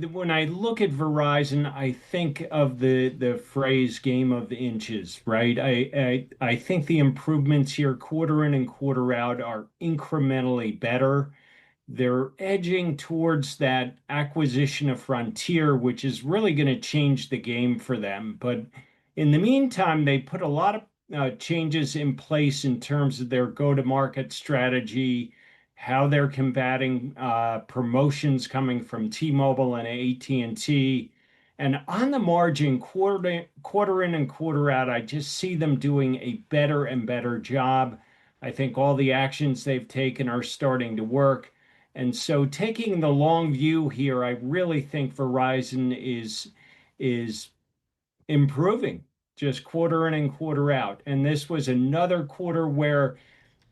When I look at Verizon, I think of the phrase game of inches, right? I think the improvements here quarter in and quarter out are incrementally better. They're edging towards that acquisition of Frontier, which is really going to change the game for them. But in the meantime, they put a lot of changes in place in terms of their go-to-market strategy, how they're combating promotions coming from T-Mobile and AT&T. And on the margin, quarter in and quarter out, I just see them doing a better and better job. I think all the actions they've taken are starting to work. And so taking the long view here, I really think Verizon is improving just quarter in and quarter out. And this was another quarter where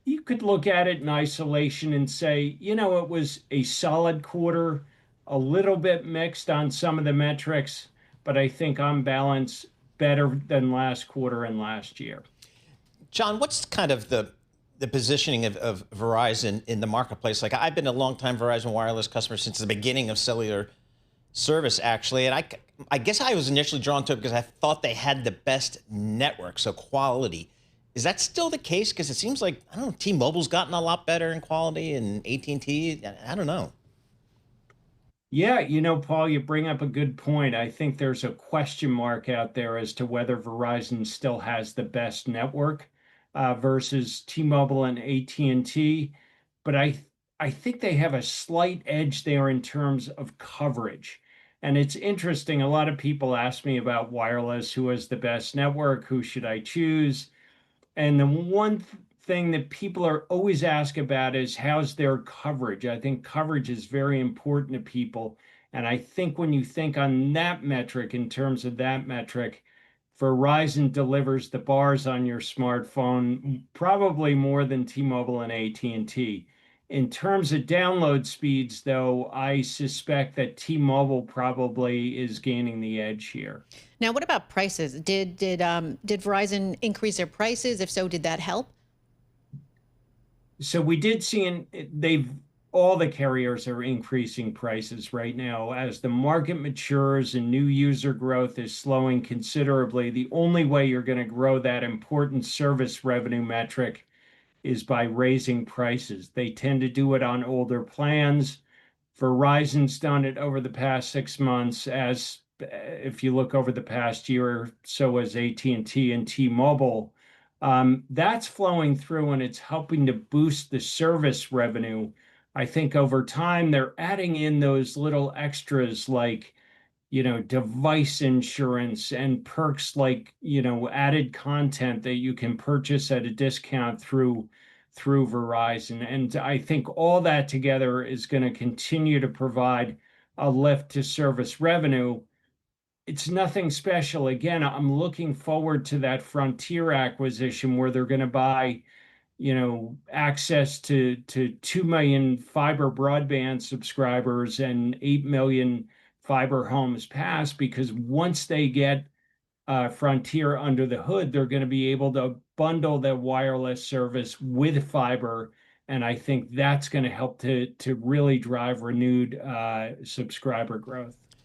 you could look at it in isolation and say, it was a solid quarter, a little bit mixed on some of the metrics, but I think on balance, better than last quarter and last year. John, what's kind of the positioning of Verizon in the marketplace? Like, I've been a longtime Verizon wireless customer since the beginning of cellular service, actually. And I guess I was initially drawn to it because I thought they had the best network, so quality. Is that still the case? Because it seems like, I don't know, T-Mobile's gotten a lot better in quality and AT&T, I don't know. Yeah, Paul, you bring up a good point. I think there's a question mark out there as to whether Verizon still has the best network versus T-Mobile and AT&T. But I think they have a slight edge there in terms of coverage. And it's interesting. A lot of people ask me about wireless, who has the best network, who should I choose? And the one thing that people are always asked about is how's their coverage? I think coverage is very important to people. And I think when you think on that metric, in terms of that metric, Verizon delivers the bars on your smartphone probably more than T-Mobile and AT&T. In terms of download speeds, though, I suspect that T-Mobile probably is gaining the edge here. Now, what about prices? Did Verizon increase their prices? If so, did that help? So we did see they've all the carriers are increasing prices right now as the market matures and new user growth is slowing considerably. The only way you're going to grow that important service revenue metric is by raising prices. They tend to do it on older plans. Verizon's done it over the past 6 months, as if you look over the past year, so has AT&T and T-Mobile. That's flowing through and it's helping to boost the service revenue. I think over time they're adding in those little extras like, device insurance and perks like, added content that you can purchase at a discount through Verizon. And I think all that together is going to continue to provide a lift to service revenue. It's nothing special. Again, I'm looking forward to that Frontier acquisition where they're going to buy, access to 2 million fiber broadband subscribers and 8 million fiber homes passed, because once they get Frontier under the hood, they're going to be able to bundle their wireless service with fiber. And I think that's going to help to really drive renewed subscriber growth.